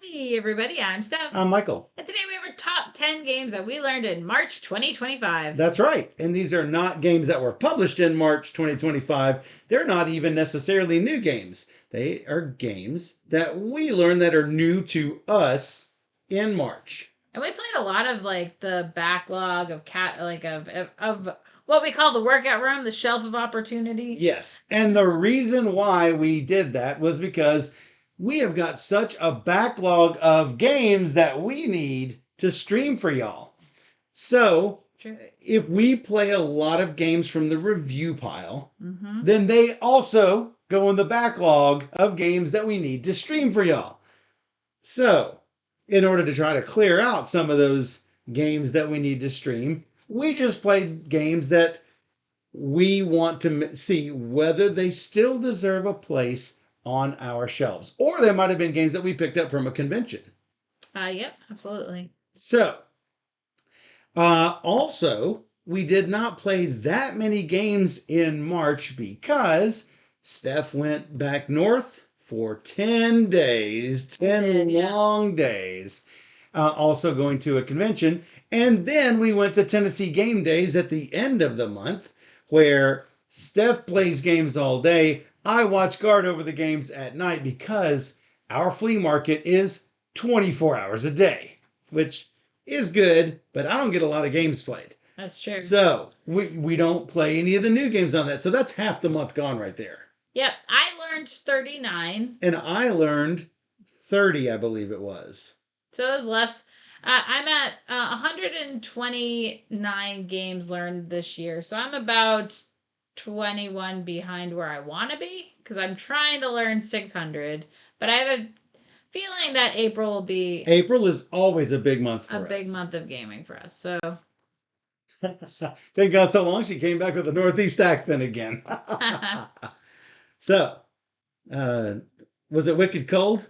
Hey everybody, I'm Steph. I'm Michael. And today we have our top 10 games that we learned in March 2025. That's right. And these are not games that were published in March 2025. They're not even necessarily new games. They are games that we learned that are new to us in March. And we played a lot of the backlog of of what we call the workout room, the shelf of opportunity. Yes. And the reason why we did that was because we have got such a backlog of games that we need to stream for y'all. So, True. if we play a lot of games from the review pile, Mm-hmm. then they also go in the backlog of games that we need to stream for y'all. So, in order to try to clear out some of those games that we need to stream, we just played games that we want to see whether they still deserve a place on our shelves. Or they might have been games that we picked up from a convention. Yep, absolutely. So, also, we did not play that many games in March because Steph went back north for 10 days, 10 long days, also going to a convention. And then we went to Tennessee Game Days at the end of the month, where Steph plays games all day. I watch guard over the games at night because our flea market is 24 hours a day, which is good, but I don't get a lot of games played. That's true. So we don't play any of the new games on that. So that's half the month gone right there. Yep, I learned 39. And I learned 30, I believe it was. So it was less. I'm at 129 games learned this year. So I'm about 21 behind where I want to be because I'm trying to learn 600. But I have a feeling that April will be. April is always a big month for us. A big month of gaming for us. So. Thank God so long she came back with a Northeast accent again. So, was it wicked cold?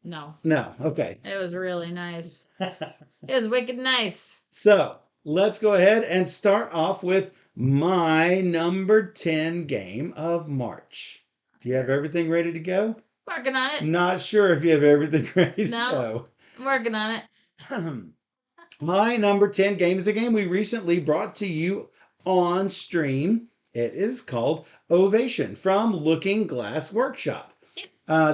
No. No. Okay. It was really nice. It was wicked nice. So, let's go ahead and start off with my number 10 game of March. Do you have everything ready to go? Working on it. Not sure if you have everything ready to go. I'm working on it. My number 10 game is a game we recently brought to you on stream. It is called Ovation from Looking Glass Workshop. Yep.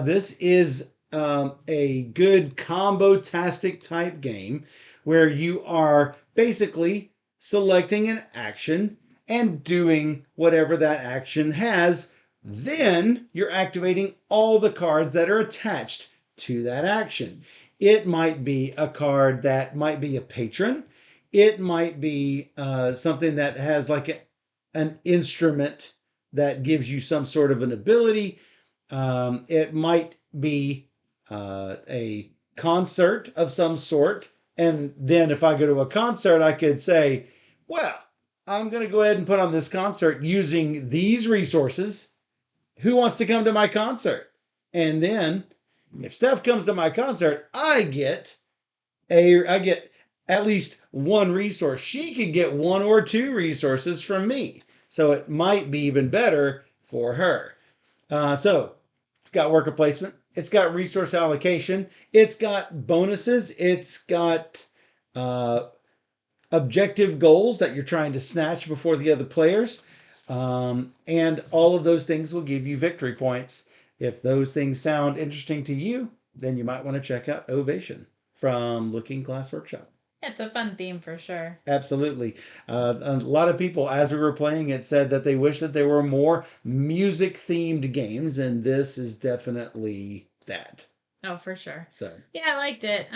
This is a good combo-tastic type game where you are basically selecting an action and doing whatever that action has. Then you're activating all the cards that are attached to that action. It might be a card that might be a patron. It might be something that has like an instrument that gives you some sort of an ability. It might be a concert of some sort. And then if I go to a concert, I could say, well, I'm going to go ahead and put on this concert using these resources. Who wants to come to my concert? And then if Steph comes to my concert, I get at least one resource. She could get one or two resources from me. So it might be even better for her. So it's got worker placement. It's got resource allocation. It's got bonuses. It's got objective goals that you're trying to snatch before the other players. And all of those things will give you victory points. If those things sound interesting to you, then you might want to check out Ovation from Looking Glass Workshop. It's a fun theme for sure. Absolutely. A lot of people, as we were playing it, said that they wish that there were more music-themed games, and this is definitely that. Oh, for sure. So yeah, I liked it.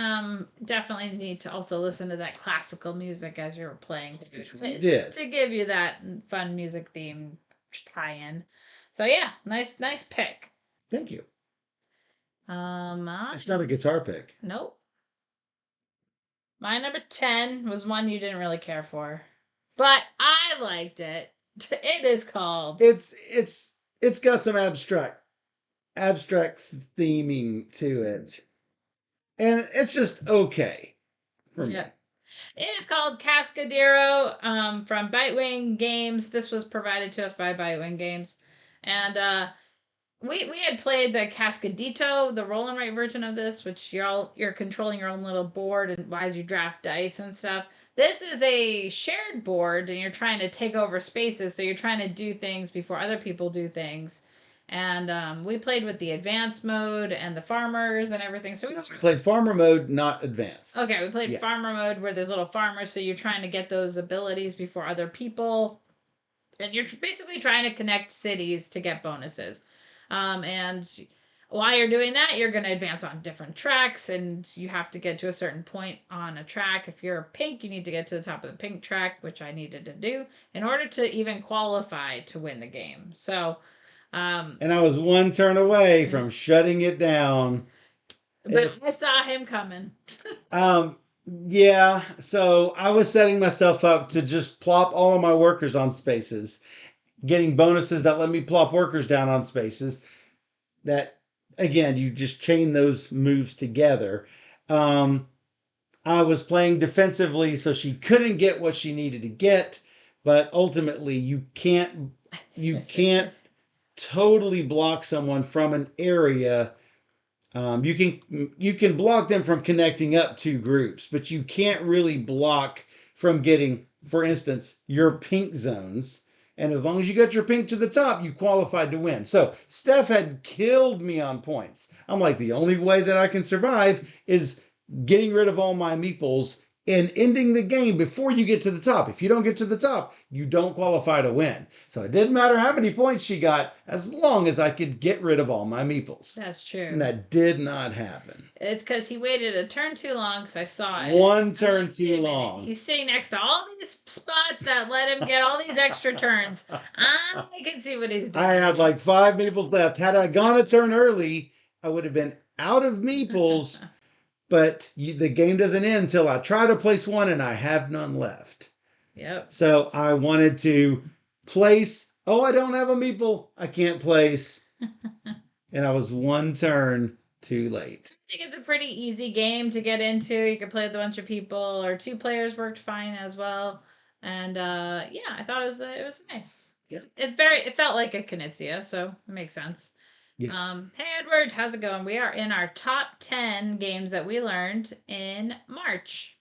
Definitely need to also listen to that classical music as you were playing to give you that fun music theme tie-in. So yeah, nice pick. Thank you. It's not a guitar pick. Nope. My number 10 was one you didn't really care for, but I liked it. It is called. It's got some abstract theming to it, and it's just okay for me. It is called Cascadero from Bitewing Games. This was provided to us by Bitewing Games, and we had played the Cascadito, the roll and write version of this, which you're controlling your own little board and as you draft dice and stuff. This is a shared board, and you're trying to take over spaces, so you're trying to do things before other people do things. And we played with the advanced mode and the farmers and everything. So we played farmer mode, not advanced. Okay, we played farmer mode where there's little farmers, so you're trying to get those abilities before other people, and you're basically trying to connect cities to get bonuses. And while you're doing that, you're going to advance on different tracks, and you have to get to a certain point on a track. If you're pink, you need to get to the top of the pink track, which I needed to do in order to even qualify to win the game. So, and I was one turn away from shutting it down. But I saw him coming. Yeah, so I was setting myself up to just plop all of my workers on spaces, getting bonuses that let me plop workers down on spaces. That, again, you just chain those moves together. I was playing defensively, so she couldn't get what she needed to get, but ultimately you can't totally block someone from an area. You can block them from connecting up two groups, but you can't really block from getting, for instance, your pink zones. And as long as you got your pink to the top, you qualified to win. So Steph had killed me on points. I'm like, the only way that I can survive is getting rid of all my meeples and ending the game before you get to the top. If you don't get to the top, you don't qualify to win. So it didn't matter how many points she got, as long as I could get rid of all my meeples. That's true. And that did not happen. It's because he waited a turn too long, because I saw it. One turn too long. He's sitting next to all these spots that let him get all these extra turns. I can see what he's doing. I had like 5 meeples left. Had I gone a turn early, I would have been out of meeples. But the game doesn't end until I try to place one and I have none left. Yep. So I wanted to place. Oh, I don't have a meeple. I can't place. And I was one turn too late. I think it's a pretty easy game to get into. You can play with a bunch of people, or 2 players worked fine as well. And yeah, I thought it was nice. Yeah. It felt like a Knizia, so it makes sense. Yeah. Hey Edward, how's it going? We are in our top 10 games that we learned in March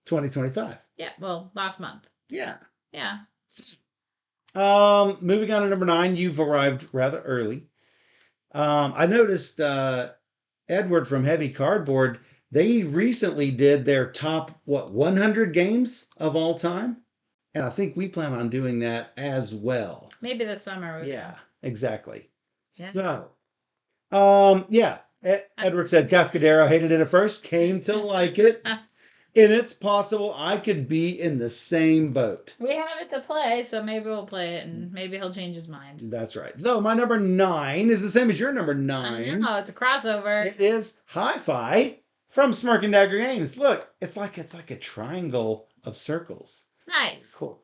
2025. Yeah, well, last month. Yeah. Yeah. Moving on to number 9, you've arrived rather early. I noticed Edward from Heavy Cardboard, they recently did their top 100 games of all time, and I think we plan on doing that as well. Maybe this summer. Yeah, exactly. Yeah. So, yeah. Edward said Cascadero, hated it at first, came to like it. And it's possible I could be in the same boat. We have it to play, so maybe we'll play it, and maybe he'll change his mind. That's right. So my number 9 is the same as your number 9. I know, it's a crossover. It is Hi-Fi from Smirk and Dagger Games. Look, it's like a triangle of circles. Nice. Cool.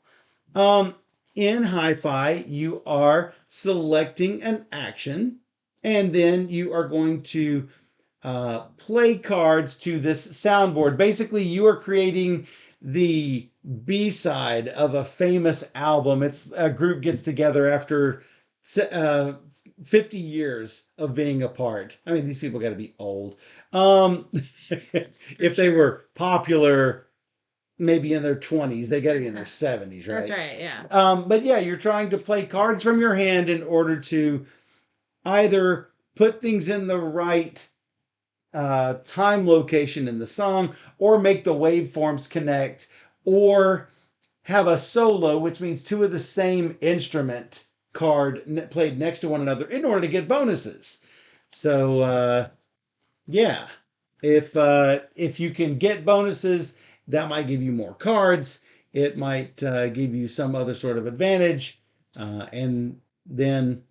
In Hi-Fi, you are selecting an action, and then you are going to play cards to this soundboard. Basically, you are creating the B-side of a famous album. It's a group gets together after 50 years of being apart. I mean, these people got to be old. If they were popular, maybe in their 20s, they got to be in their 70s, right? That's right, yeah. But yeah, you're trying to play cards from your hand in order to either put things in the right time location in the song, or make the waveforms connect, or have a solo, which means 2 of the same instrument card played next to one another in order to get bonuses. So yeah, if you can get bonuses, that might give you more cards. It might give you some other sort of advantage, and then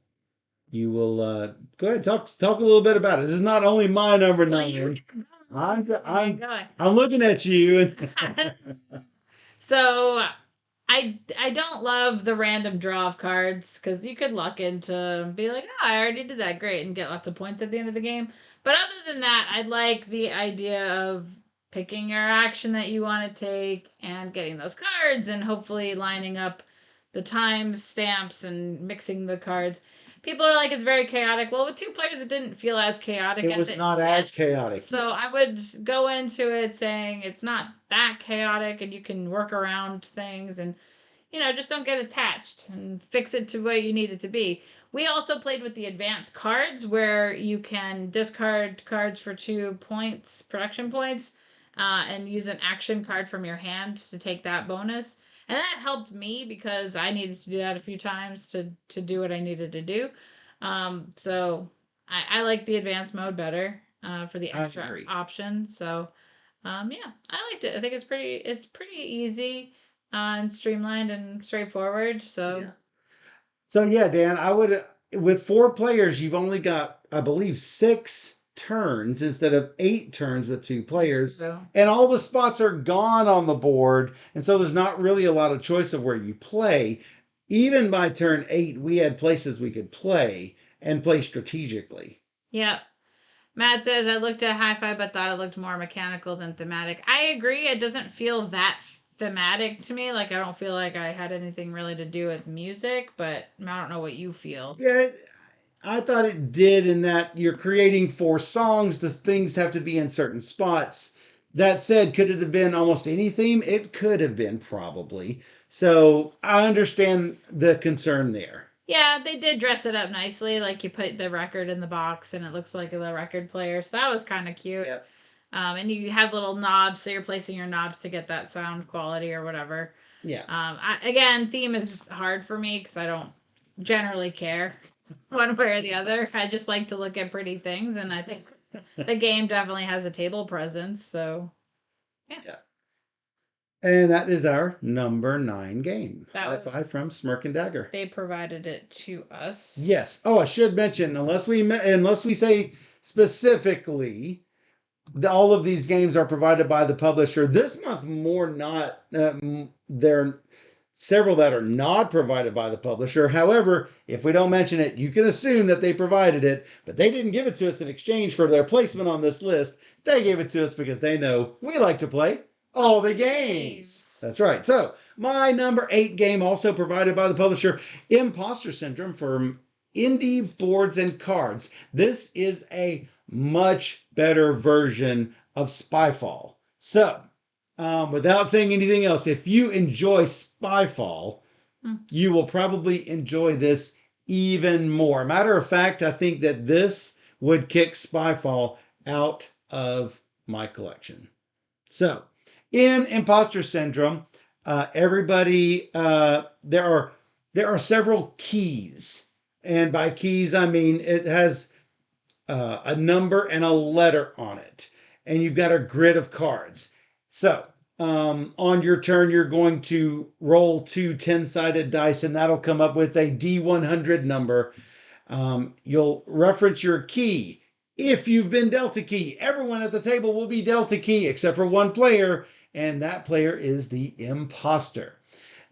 you will go ahead, talk a little bit about it. This is not only my number 9. I'm looking at you. So I don't love the random draw of cards, because you could luck into be like, oh, I already did that, great, and get lots of points at the end of the game. But other than that, I like the idea of picking your action that you want to take and getting those cards, and hopefully lining up the time stamps and mixing the cards. people are like it's very chaotic. Well, with 2 players, it didn't feel as chaotic. It was not as chaotic. So I would go into it saying it's not that chaotic, and you can work around things, and just don't get attached and fix it to where you need it to be. We also played with the advanced cards where you can discard cards for 2 points, production points, and use an action card from your hand to take that bonus. And that helped me because I needed to do that a few times to do what I needed to do. So I like the advanced mode better for the extra option. So yeah, I liked it. I think it's pretty easy and streamlined and straightforward. So Yeah. So yeah, Dan, I would with 4 players, you've only got, I believe, 6 turns instead of 8 turns with 2 players, and all the spots are gone on the board, and so there's not really a lot of choice of where you play. Even by turn 8, we had places we could play and play strategically. Yeah. Matt says, I looked at Hi-Fi but thought it looked more mechanical than thematic. I agree. It doesn't feel that thematic to me. Like, I don't feel like I had anything really to do with music, but I don't know what you feel. Yeah, I thought it did in that you're creating 4 songs. The things have to be in certain spots. That said, could it have been almost any theme? It could have been, probably. So I understand the concern there. Yeah, they did dress it up nicely. Like you put the record in the box and it looks like the record player. So that was kind of cute. Yep. And you have little knobs, so you're placing your knobs to get that sound quality or whatever. Yeah. Again, theme is just hard for me because I don't generally care one way or the other. I just like to look at pretty things, and I think the game definitely has a table presence. So, yeah. And that is our number 9 game. That Hi-Fi from Smirk and Dagger. They provided it to us. Yes. Oh, I should mention, unless we say specifically, all of these games are provided by the publisher. This month, more not. There are several that are not provided by the publisher. However, if we don't mention it, you can assume that they provided it, but they didn't give it to us in exchange for their placement on this list. They gave it to us because they know we like to play all the games. That's right. So, my number 8 game, also provided by the publisher, Imposter Syndrome from Indie Boards and Cards. This is a much better version of Spyfall. So, without saying anything else, if you enjoy Spyfall, you will probably enjoy this even more. Matter of fact, I think that this would kick Spyfall out of my collection. So, in Imposter Syndrome, everybody there are several keys, and by keys I mean it has a number and a letter on it, and you've got a grid of cards. So on your turn, you're going to roll 2 10-sided dice, and that'll come up with a D100 number. You'll reference your key. If you've been dealt a key, everyone at the table will be dealt a key except for one player, and that player is the imposter.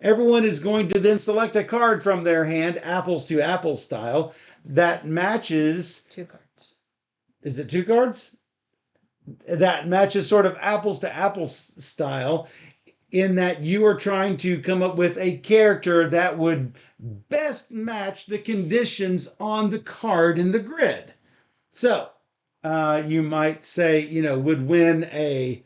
Everyone is going to then select a card from their hand, apples to apples style, that matches... 2 cards. Is it 2 cards? That matches sort of apples to apples style, in that you are trying to come up with a character that would best match the conditions on the card in the grid. So, you might say, would win a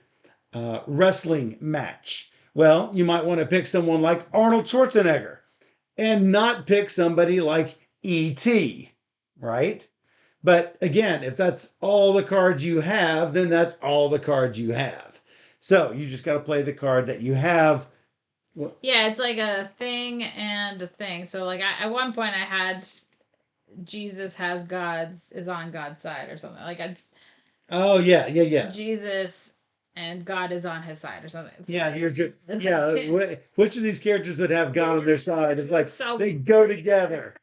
wrestling match. Well, you might want to pick someone like Arnold Schwarzenegger and not pick somebody like E.T., right? But again, if that's all the cards you have, then that's all the cards you have. So you just got to play the card that you have. Yeah, it's like a thing and a thing. So like at one point I had Jesus is on God's side or something. Oh yeah. Jesus and God is on his side or something. Which of these characters would have God on their side? It's like they go together.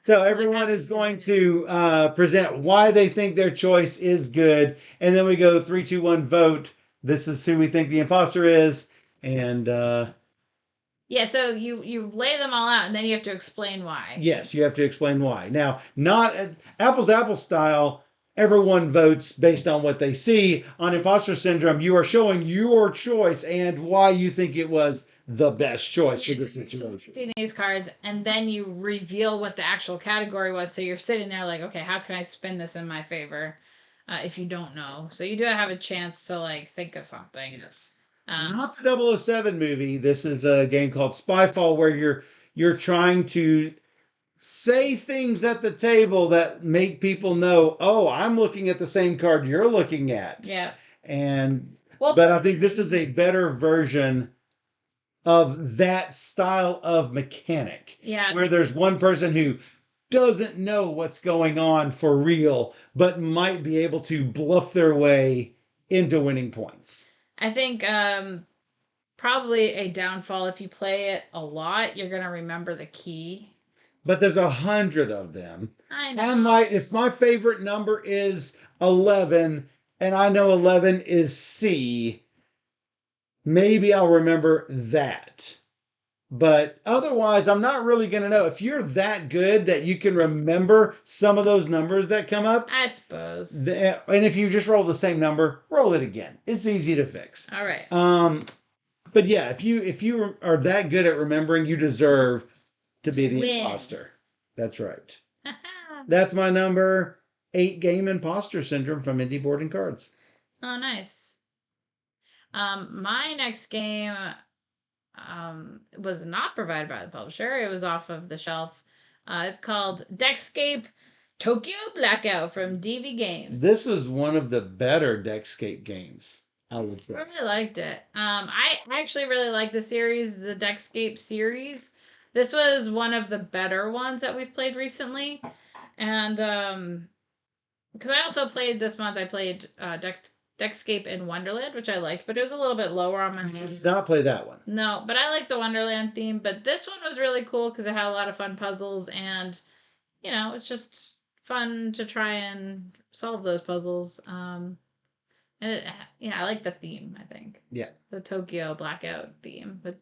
So everyone is going to present why they think their choice is good, and then we go 3, 2, 1, vote. This is who we think the imposter is, and yeah. So you lay them all out, and then you have to explain why. Yes, you have to explain why. Now, not apples to apples style. Everyone votes based on what they see. On Imposter Syndrome, you are showing your choice and why you think it was the best choice for the situation. 16 ace cards, and then you reveal what the actual category was. So you're sitting there like, okay, how can I spin this in my favor? If you don't know, so you do have a chance to like think of something. Yes. Not the 007 movie. This is a game called Spyfall, where you're trying to say things at the table that make people know, oh, I'm looking at the same card you're looking at. Yeah. And but I think this is a better version of that style of mechanic. Yeah. Where there's one person who doesn't know what's going on for real, but might be able to bluff their way into winning points. I think probably a downfall, if you play it a lot, you're going to remember the key. But there's 100 of them. I know. If my favorite number is 11 and I know 11 is C, maybe I'll remember that. But otherwise, I'm not really going to know. If you're that good that you can remember some of those numbers that come up, I suppose. And if you just roll the same number, roll it again. It's easy to fix. All right. But yeah, if you are that good at remembering, you deserve to be the imposter. That's right. That's my number 8 game, Imposter Syndrome from Indie Board and Cards. Oh, nice. My next game was not provided by the publisher. It was off of the shelf. It's called Deckscape Tokyo Blackout from DV Games. This was one of the better Deckscape games, I would say. I really liked it. I actually really like the series, the Deckscape series. This was one of the better ones that we've played recently. And because I also played this month, I played Deckscape in Wonderland, which I liked, but it was a little bit lower on my list. You did not play that one. No, but I like the Wonderland theme. But this one was really cool because it had a lot of fun puzzles, and it's just fun to try and solve those puzzles. And I like the theme. I think. Yeah. The Tokyo Blackout theme, but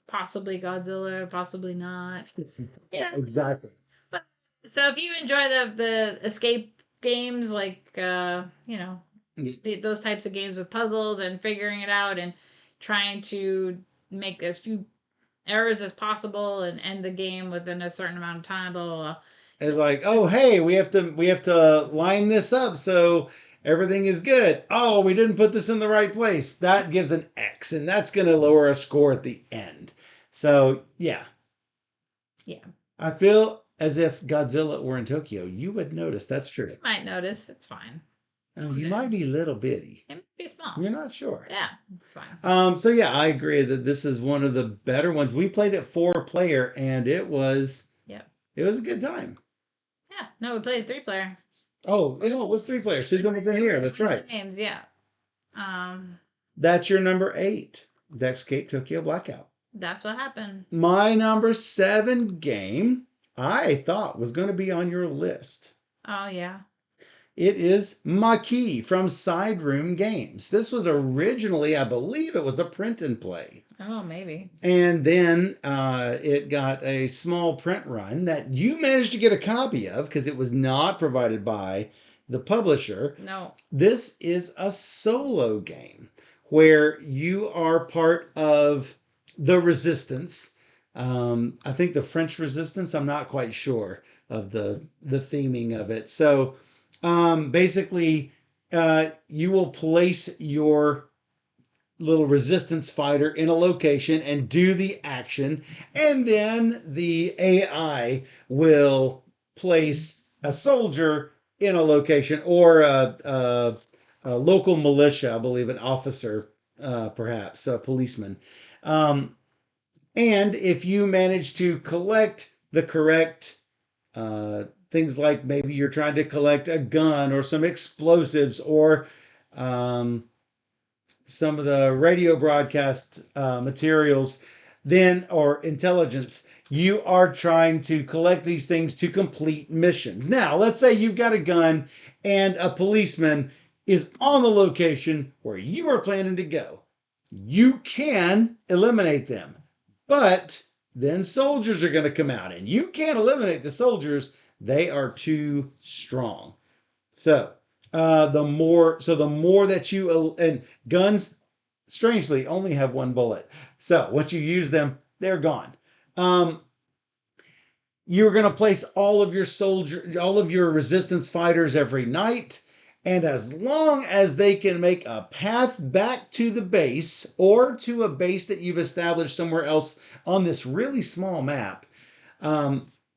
possibly Godzilla, possibly not. Yeah. Exactly. But so if you enjoy the escape games, like those types of games with puzzles and figuring it out and trying to make as few errors as possible and end the game within a certain amount of time, blah blah blah. It's like, oh hey, we have to line this up so everything is good. Oh, we didn't put this in the right place. That gives an X, and that's going to lower a score at the end. So yeah. Yeah. I feel as if Godzilla were in Tokyo, you would notice. That's true. You might notice. It's fine. You might be little bitty. It might be small. You're not sure. Yeah, it's fine. So yeah, I agree that this is one of the better ones. We played it 4-player, and it was a good time. Yeah. No, we played 3-player. Oh, it was 3-player. Susan was in here. That's right. Games, yeah. That's your number 8, Deckscape Tokyo Blackout. That's what happened. My number 7 game, I thought was going to be on your list. Oh, yeah. It is Maki from Side Room Games. This was originally, I believe it was a print and play. Oh, maybe. And then it got a small print run that you managed to get a copy of because it was not provided by the publisher. No. This is a solo game where you are part of the resistance. I think the French resistance, I'm not quite sure of the theming of it. So basically, you will place your little resistance fighter in a location and do the action, and then the AI will place a soldier in a location or a local militia, I believe, an officer, perhaps a policeman. And if you manage to collect the correct things, like maybe you're trying to collect a gun or some explosives or some of the radio broadcast materials, then, or intelligence, you are trying to collect these things to complete missions. Now, let's say you've got a gun and a policeman is on the location where you are planning to go. You can eliminate them, but then soldiers are going to come out and you can't eliminate the soldiers. They are too strong. So the more that you, and guns strangely only have one bullet. So once you use them, they're gone. Um, you're going to place all of your resistance fighters every night. And as long as they can make a path back to the base or to a base that you've established somewhere else on this really small map,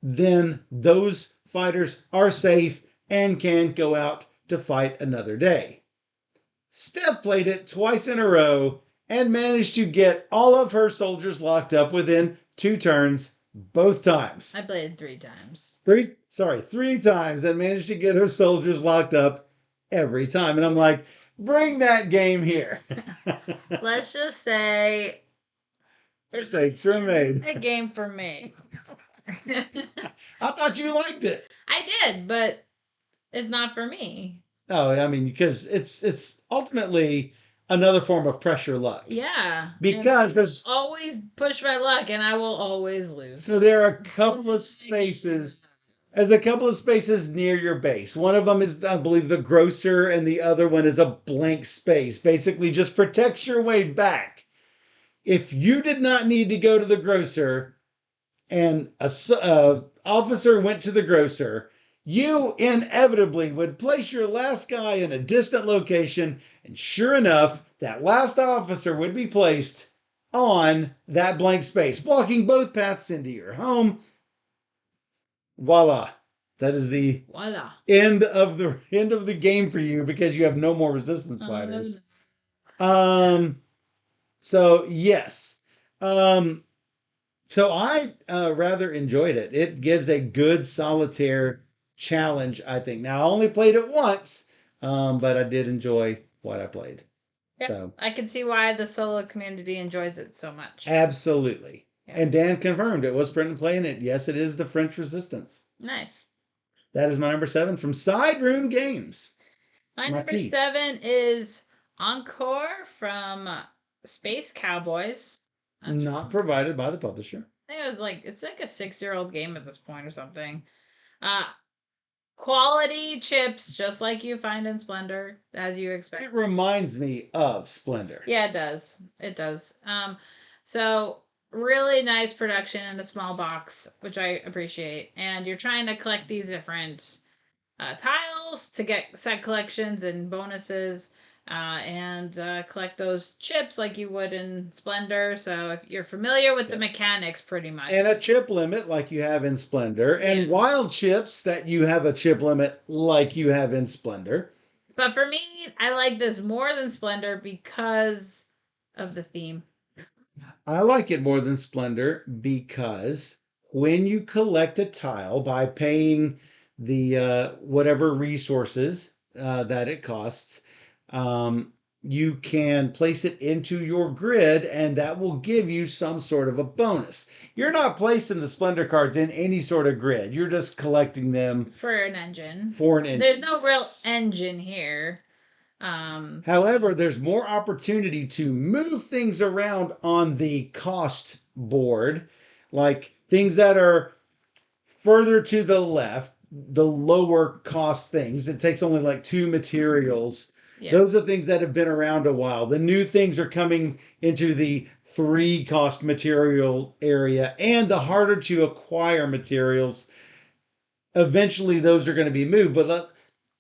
then those fighters are safe and can go out to fight another day. Steph played it twice in a row and managed to get all of her soldiers locked up within 2 turns, both times. I played 3 times. Three times, and managed to get her soldiers locked up every time. And I'm like, bring that game here. Let's just say mistakes were made. A game for me. I thought you liked it. I did, but it's not for me. Oh, I mean, because it's ultimately another form of pressure luck. Yeah. Because there's always push my luck and I will always lose. So there are a couple of spaces. There's a couple of spaces near your base. One of them is, I believe, the grocer, and the other one is a blank space. Basically, just protects your way back. If you did not need to go to the grocer, and a officer went to the grocer, you inevitably would place your last guy in a distant location, and sure enough, that last officer would be placed on that blank space, blocking both paths into your home. Voila. That is the end of the game for you, because you have no more resistance fighters. So yes. So I rather enjoyed it. It gives a good solitaire challenge, I think. Now, I only played it once, but I did enjoy what I played. Yeah, so I can see why the solo community enjoys it so much. Absolutely. Yeah. And Dan confirmed it was print and play in it. Yes, it is the French Resistance. Nice. That is my number 7 from Side Room Games. My number 7 is Encore from Space Cowboys. That's not provided by the publisher. I think it's like a 6-year-old game at this point or something. Quality chips, just like you find in Splendor, as you expect. It reminds me of Splendor. Yeah, it does. It does. So really nice production in a small box, which I appreciate. And you're trying to collect these different tiles to get set collections and bonuses. And collect those chips like you would in Splendor. So if you're familiar with the mechanics, pretty much. And a chip limit like you have in Splendor. And wild chips that you have a chip limit like you have in Splendor. But for me, I like this more than Splendor because of the theme. I like it more than Splendor because when you collect a tile by paying the whatever resources that it costs, you can place it into your grid, and that will give you some sort of a bonus. You're not placing the Splendor cards in any sort of grid. You're just collecting them for an engine. There's no real engine here. However, there's more opportunity to move things around on the cost board, like things that are further to the left, the lower cost things. It takes only like 2 materials. Yeah. Those are things that have been around a while. The new things are coming into the 3 cost material area, and the harder to acquire materials. Eventually, those are going to be moved. But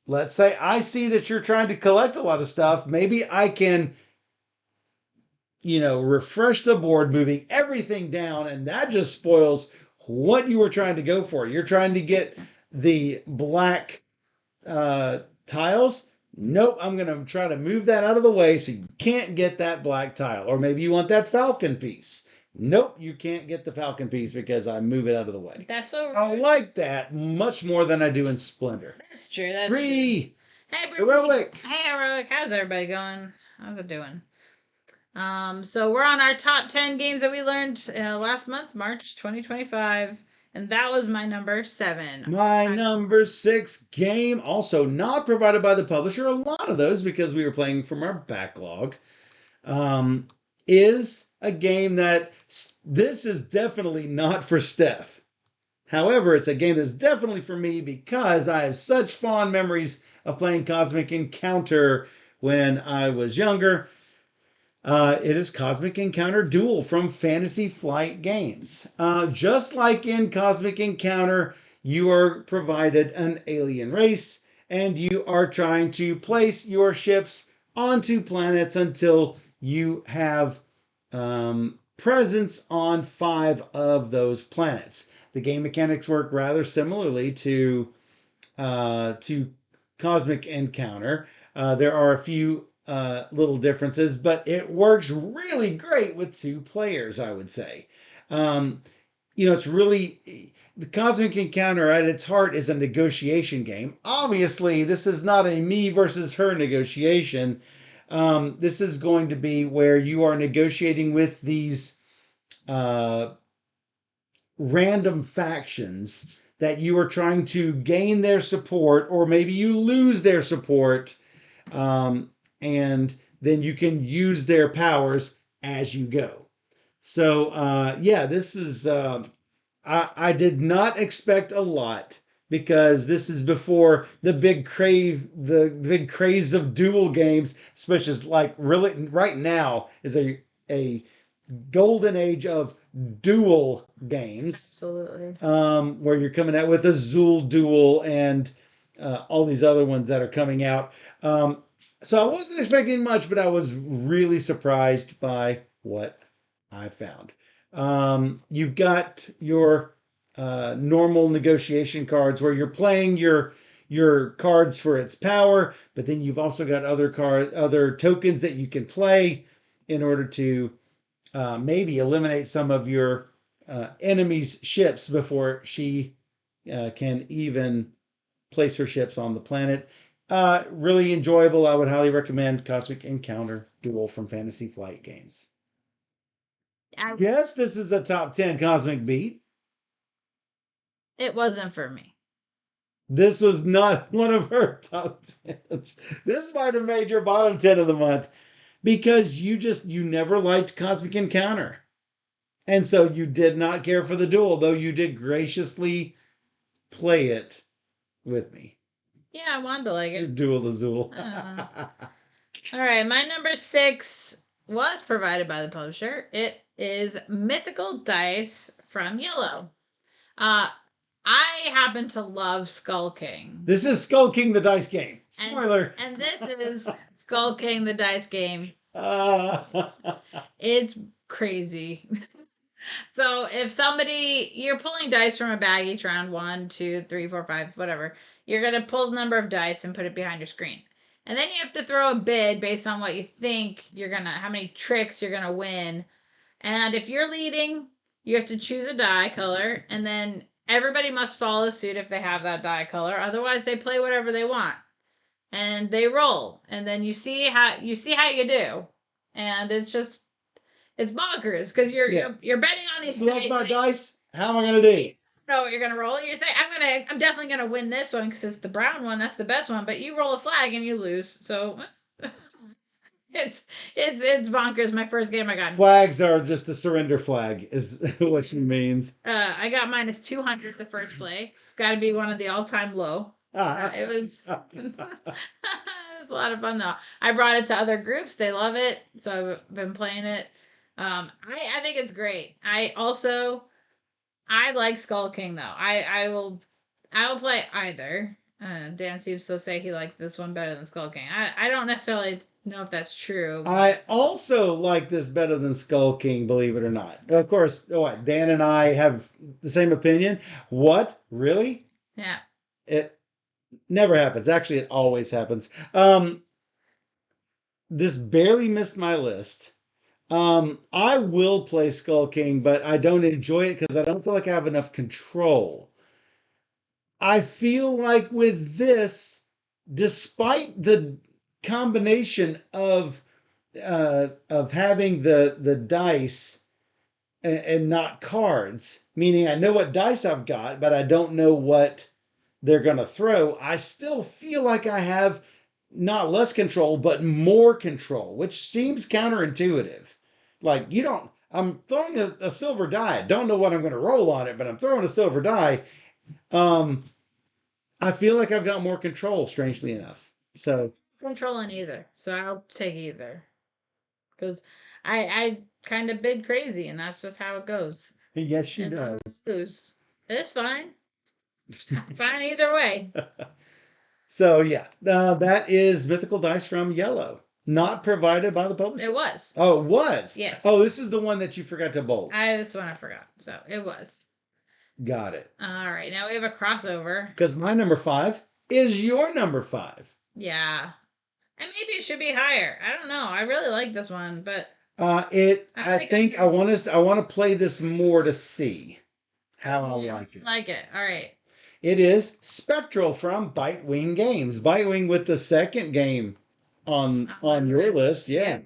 let's say I see that you're trying to collect a lot of stuff. Maybe I can, refresh the board, moving everything down, and that just spoils what you were trying to go for. You're trying to get the black tiles. Nope, I'm going to try to move that out of the way so you can't get that black tile. Or maybe you want that falcon piece. Nope, you can't get the falcon piece because I move it out of the way. That's so rude. I like that much more than I do in Splendor. That's true. That's true. Hey, Heroic. Hey, Heroic. How's everybody going? How's it doing? So we're on our top 10 games that we learned last month, March 2025. And that was my number 7. My number 6 game, also not provided by the publisher, a lot of those because we were playing from our backlog, is a game that this is definitely not for Steph. However, it's a game that's definitely for me because I have such fond memories of playing Cosmic Encounter when I was younger. It is Cosmic Encounter Duel from Fantasy Flight Games. Just like in Cosmic Encounter, you are provided an alien race and you are trying to place your ships onto planets until you have presence on 5 of those planets. The game mechanics work rather similarly to Cosmic Encounter. There are a few little differences, but it works really great with 2 players, I would say. Um, it's really the Cosmic Encounter at its heart is a negotiation game. Obviously, this is not a me versus her negotiation. This is going to be where you are negotiating with these uh, random factions that you are trying to gain their support, or maybe you lose their support, um, and then you can use their powers as you go. So, yeah, this is. I did not expect a lot because this is before the big craze of duel games, especially like really right now is a golden age of duel games. Absolutely. Where you're coming out with Azul Duel and all these other ones that are coming out. So I wasn't expecting much, but I was really surprised by what I found. You've got your normal negotiation cards where you're playing your cards for its power, but then you've also got other tokens that you can play in order to maybe eliminate some of your enemy's ships before she can even place her ships on the planet. Really enjoyable. I would highly recommend Cosmic Encounter Duel from Fantasy Flight Games. Yes, this is a top 10 Cosmic Beat. It wasn't for me. This was not one of her top 10s. This might have made your bottom 10 of the month because you never liked Cosmic Encounter. And so you did not care for the duel, though you did graciously play it with me. Yeah, I wanted to like it. Duel Azul. All right, my number 6 was provided by the publisher. It is Mythical Dice from Yellow. I happen to love Skull King. This is Skull King the dice game. Spoiler. And this is Skull King the dice game. It's crazy. So if you're pulling dice from a bag each round, 1, 2, 3, 4, 5, whatever, you're going to pull the number of dice and put it behind your screen. And then you have to throw a bid based on what you think how many tricks you're going to win. And if you're leading, you have to choose a die color, and then everybody must follow suit if they have that die color. Otherwise, they play whatever they want. And they roll, and then you see how you do. And it's bonkers because you're betting on these dice. My dice. How am I gonna do? No, you're gonna roll. You think I'm definitely gonna win this one because it's the brown one. That's the best one. But you roll a flag and you lose. So it's bonkers. My first game I got. Flags are just a surrender flag, is what she means. I got minus 200 the first play. It's got to be one of the all-time low. It was it was a lot of fun though. I brought it to other groups. They love it, so I've been playing it. I think it's great. I like Skull King though. I will play either. Dan seems to say he likes this one better than Skull King. I don't necessarily know if that's true. I also like this better than Skull King, believe it or not. Of course, what Dan and I have the same opinion. What? Really? Yeah. It never happens. Actually, it always happens. This barely missed my list. I will play Skull King, but I don't enjoy it because I don't feel like I have enough control. I feel like with this, despite the combination of having the dice and not cards, meaning I know what dice I've got, but I don't know what they're going to throw, I still feel like I have not less control, but more control, which seems counterintuitive. Like, I'm throwing a silver die. I don't know what I'm going to roll on it, but I'm throwing a silver die. I feel like I've got more control, strangely enough. So controlling either, so I'll take either. because I kind of bid crazy, and that's just how it goes. Yes, she And I does. lose. It's fine. Fine either way. So yeah, that is Mythical Dice from Yellow, not provided by the publisher. It was. Oh, it was. Yes. Oh, this is the one that you forgot to bold. This one I forgot. So it was. Got it. All right, now we have a crossover. Because my number 5 is your number 5. Yeah. And maybe it should be higher. I don't know. I really like this one, but I think I want to play this more to see how I like it. Like it. All right. It is Spectral from Bitewing Games. Bitewing with the second game on your list. Yeah.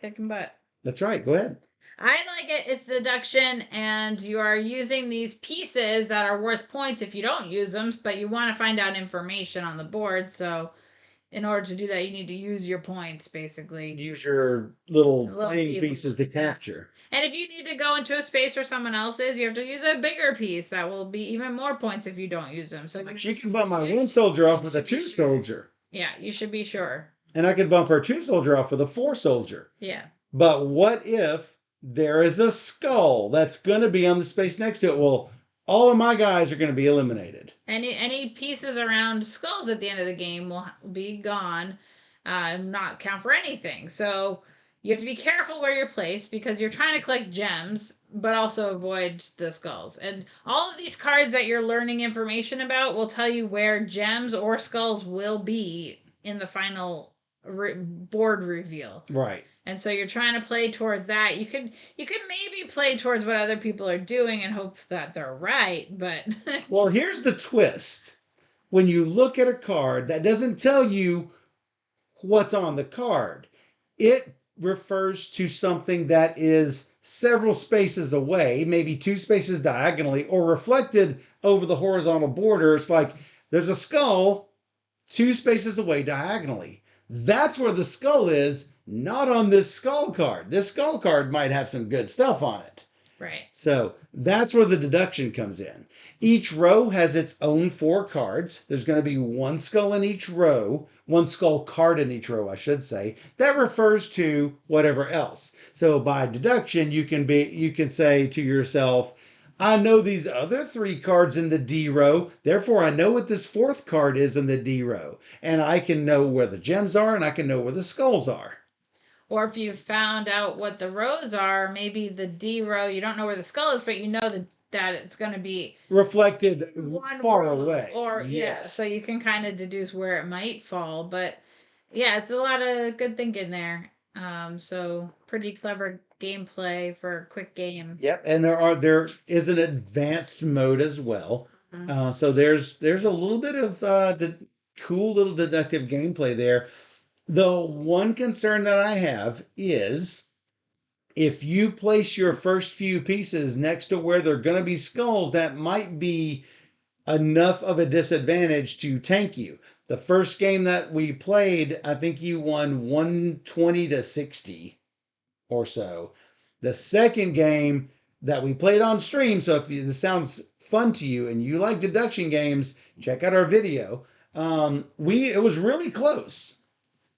Kicking butt. That's right. Go ahead. I like it. It's deduction, and you are using these pieces that are worth points if you don't use them, but you want to find out information on the board. So, in order to do that, you need to use your points, basically. Use your little playing pieces to capture. And if you need to go into a space where someone else is, you have to use a bigger piece. That will be even more points if you don't use them. So like she can bump my 1 soldier off with a 2 soldier. Yeah, you should be sure. And I could bump her 2 soldier off with a 4 soldier. Yeah. But what if there is a skull that's going to be on the space next to it? Well, all of my guys are going to be eliminated. Any pieces around skulls at the end of the game will be gone, not count for anything. So you have to be careful where you're placed because you're trying to collect gems, but also avoid the skulls. And all of these cards that you're learning information about will tell you where gems or skulls will be in the final board reveal. Right. And so you're trying to play towards that. You could maybe play towards what other people are doing and hope that they're right, but well, here's the twist. When you look at a card, that doesn't tell you what's on the card. It refers to something that is several spaces away, maybe 2 spaces diagonally, or reflected over the horizontal border. It's like there's a skull 2 spaces away diagonally. That's where the skull is, not on this skull card. This skull card might have some good stuff on it. Right. So that's where the deduction comes in. Each row has its own 4 cards. There's going to be 1 skull in each row, 1 skull card in each row, I should say. That refers to whatever else. So by deduction, you can say to yourself, I know these other 3 cards in the D row, therefore I know what this 4th card is in the D row. And I can know where the gems are and I can know where the skulls are. Or if you found out what the rows are, maybe the D row, you don't know where the skull is, but you know that it's going to be reflected far row, away. Or yes. Yeah, so you can kind of deduce where it might fall. But yeah, it's a lot of good thinking there. So pretty clever gameplay for a quick game. Yep, and there is an advanced mode as well. Mm-hmm. So there's a little bit of cool little deductive gameplay there. The one concern that I have is if you place your first few pieces next to where there are going to be skulls, that might be enough of a disadvantage to tank you. The first game that we played, I think you won 120 to 60 or so. The second game that we played on stream, so if this sounds fun to you and you like deduction games, check out our video. It was really close.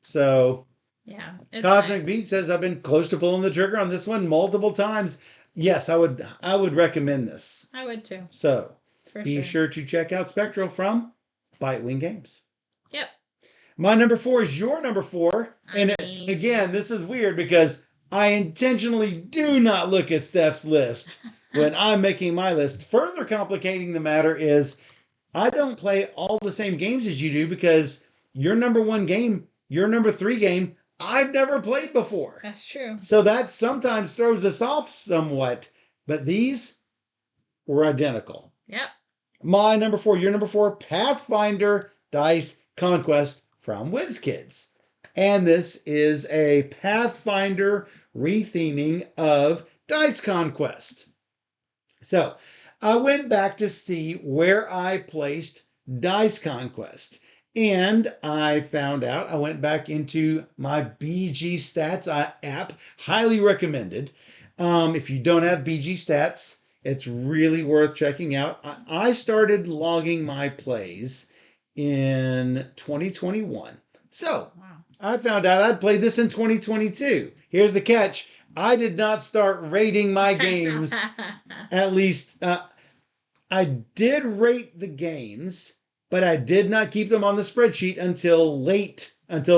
So, yeah, Cosmic Beat says I've been close to pulling the trigger on this one multiple times. Yes, I would recommend this. I would too. So, be sure to check out Spectral from Bitewing Games. Yep. My number 4 is your number 4. Again, this is weird because I intentionally do not look at Steph's list when I'm making my list. Further complicating the matter is I don't play all the same games as you do because your number 1 game, your number 3 game, I've never played before. That's true. So that sometimes throws us off somewhat. But these were identical. Yep. My number 4, your number 4, Pathfinder Dice Conquest from WizKids. And this is a Pathfinder retheming of Dice Conquest. So I went back to see where I placed Dice Conquest. And I found out, I went back into my BG Stats app, highly recommended. If you don't have BG Stats, it's really worth checking out. I started logging my plays in 2021. So Wow. I found out I'd played this in 2022. Here's the catch. I did not start rating my games. At least I did rate the games, but I did not keep them on the spreadsheet until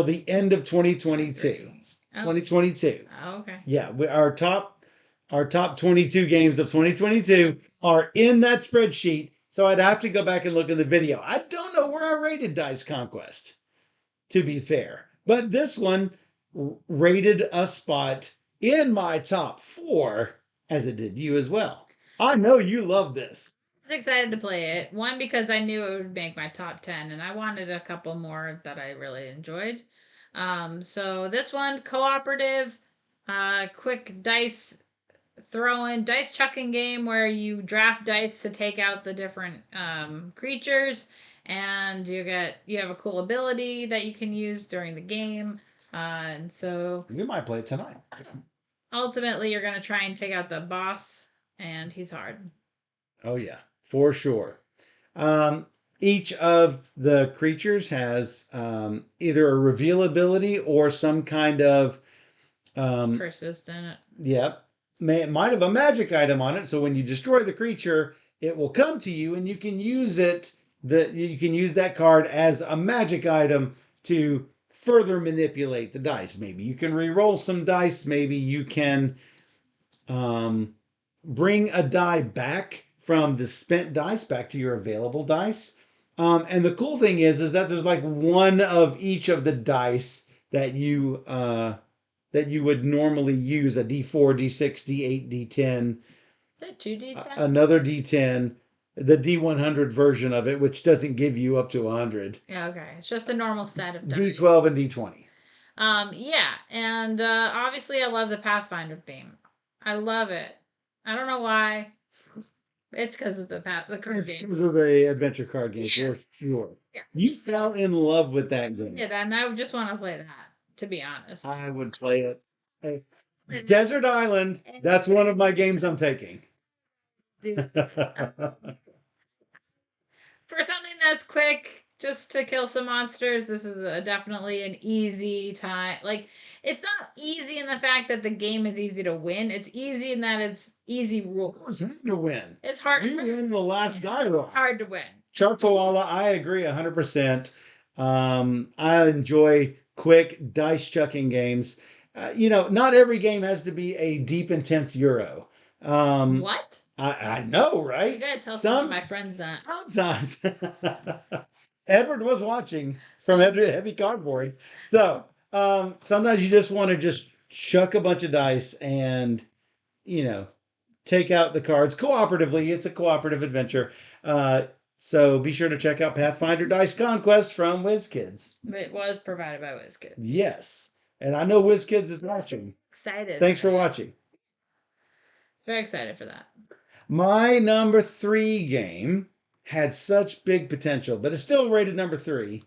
the end of 2022. Oh. 2022. Oh, okay. Yeah, our top 22 games of 2022 are in that spreadsheet. So I'd have to go back and look at the video. I don't know where I rated Dice Conquest, to be fair. But this one rated a spot in my top 4, as it did you as well. I know you love this. I was excited to play it. One, because I knew it would make my top 10, and I wanted a couple more that I really enjoyed. So this one, cooperative, quick dice throwing, dice chucking game where you draft dice to take out the different creatures, and you have a cool ability that you can use during the game. And so We might play it tonight. ultimately, you're going to try and take out the boss, and he's hard. Oh, yeah, for sure. Each of the creatures has either a reveal ability or some kind of persistent. Yep. Might have a magic item on it, so when you destroy the creature, it will come to you, and you can use that card as a magic item to further manipulate the dice. Maybe you can re-roll some dice. Maybe you can bring a die back from the spent dice back to your available dice. And the cool thing is that there's like one of each of the dice that you would normally use: a D4, D6, D8, D10. Is there 2D10? Another D10, the D100 version of it, which doesn't give you up to 100. Yeah, okay. It's just a normal set of dice. D12 and D20. Yeah, and obviously I love the Pathfinder theme. I love it. I don't know why. It's because of the card game. It's because of the adventure card game, for sure. Yeah. You fell in love with that game. Yeah, and I just want to play that, to be honest. I would play it. Hey, Desert Island, that's one of my games I'm taking. For something that's quick, just to kill some monsters, this is definitely an easy time. Like, it's not easy in the fact that the game is easy to win. It's easy in that it's easy rules. It's hard to win. It's hard. We win the last die roll. Hard to win. Charcoala, I agree 100%. I enjoy quick dice chucking games. Not every game has to be a deep, intense Euro. What? I know, right? You gotta tell some of my friends that. Sometimes. Edward was watching from Heavy Cardboard. So sometimes you just want to just chuck a bunch of dice and, take out the cards cooperatively. It's a cooperative adventure. So be sure to check out Pathfinder Dice Conquest from WizKids. It was provided by WizKids. Yes. And I know WizKids is watching. Excited. Thanks for watching. Very excited for that. My number 3 game had such big potential, but it's still rated number 3.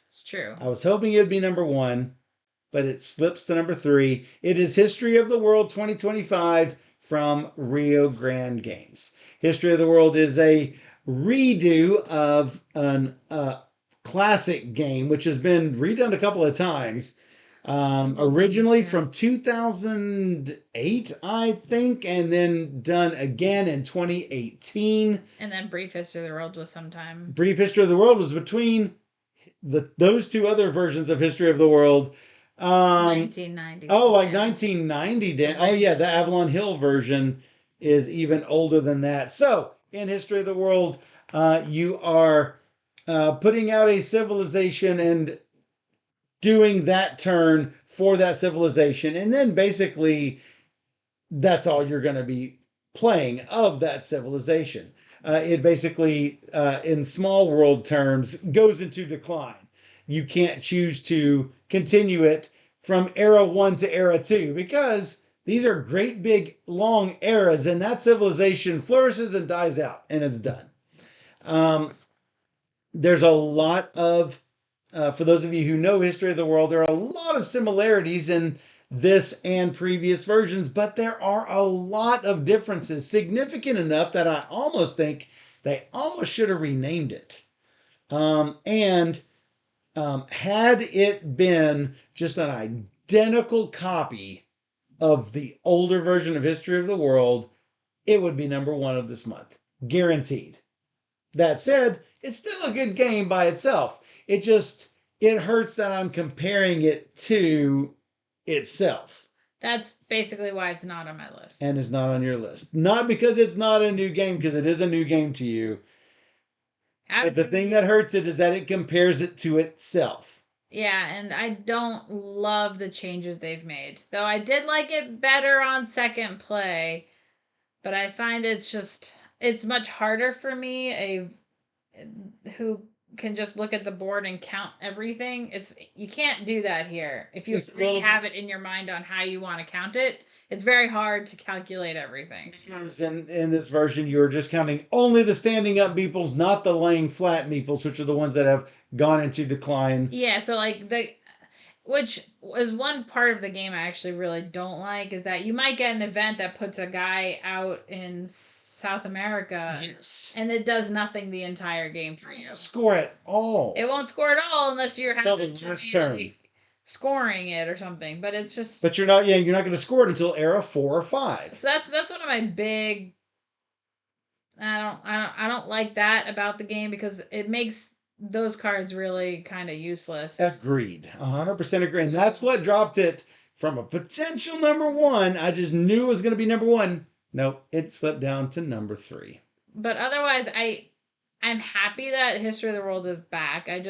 It's true. I was hoping it'd be number 1, but it slips to number 3. It is History of the World 2025 from Rio Grande Games. History of the World is a redo of a classic game, which has been redone a couple of times. Originally from 2008, I think, and then done again in 2018. And then Brief History of the World was sometime. Brief History of the World was between those two other versions of History of the World. 1990. Oh, like 1990. Oh, yeah, the Avalon Hill version is even older than that. So, in History of the World, you are putting out a civilization and doing that turn for that civilization, and then basically that's all you're going to be playing of that civilization. It basically, in small world terms, goes into decline. You can't choose to continue it from era 1 to era 2 because these are great big long eras, and that civilization flourishes and dies out, and it's done. There's a lot of for those of you who know History of the World, there are a lot of similarities in this and previous versions, but there are a lot of differences, significant enough that I almost think they almost should have renamed it. And Had it been just an identical copy of the older version of History of the World, it would be number one of this month. Guaranteed. That said, it's still a good game by itself. It hurts that I'm comparing it to itself. That's basically why it's not on my list. And it's not on your list. Not because it's not a new game, because it is a new game to you. But the thing that hurts it is that it compares it to itself. Yeah, and I don't love the changes they've made. Though I did like it better on second play, but I find it's much harder for me, a who can just look at the board and count everything. You can't do that here. If you really have it in your mind on how you want to count it, it's very hard to calculate everything. In this version, you're just counting only the standing up meeples, not the laying flat meeples, which are the ones that have gone into decline. Yeah, so like which is one part of the game I actually really don't like, is that you might get an event that puts a guy out in South America. Yes. And it does nothing the entire game for you. Score at all. It won't score at all unless you're having scoring it or something. But it's just. But you're not going to score it until era 4 or 5. So that's one of my big. I don't like that about the game, because it makes those cards really kind of useless. Agreed. 100% agree. And that's what dropped it from a potential number 1. I just knew it was going to be number 1. Nope, it slipped down to number 3. But otherwise, I'm happy that History of the World is back. It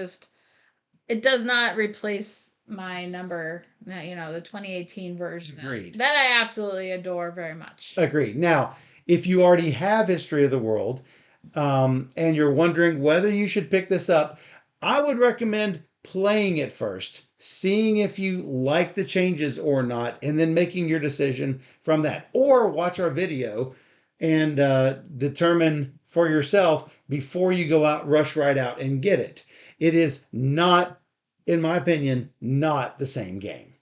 does not replace my number, the 2018 version. Agreed. That I absolutely adore very much. Agreed. Now, if you already have History of the World, and you're wondering whether you should pick this up, I would recommend playing it first, seeing if you like the changes or not, and then making your decision from that. Or watch our video and determine for yourself before you go out, rush right out and get it. It is not, in my opinion, not the same game.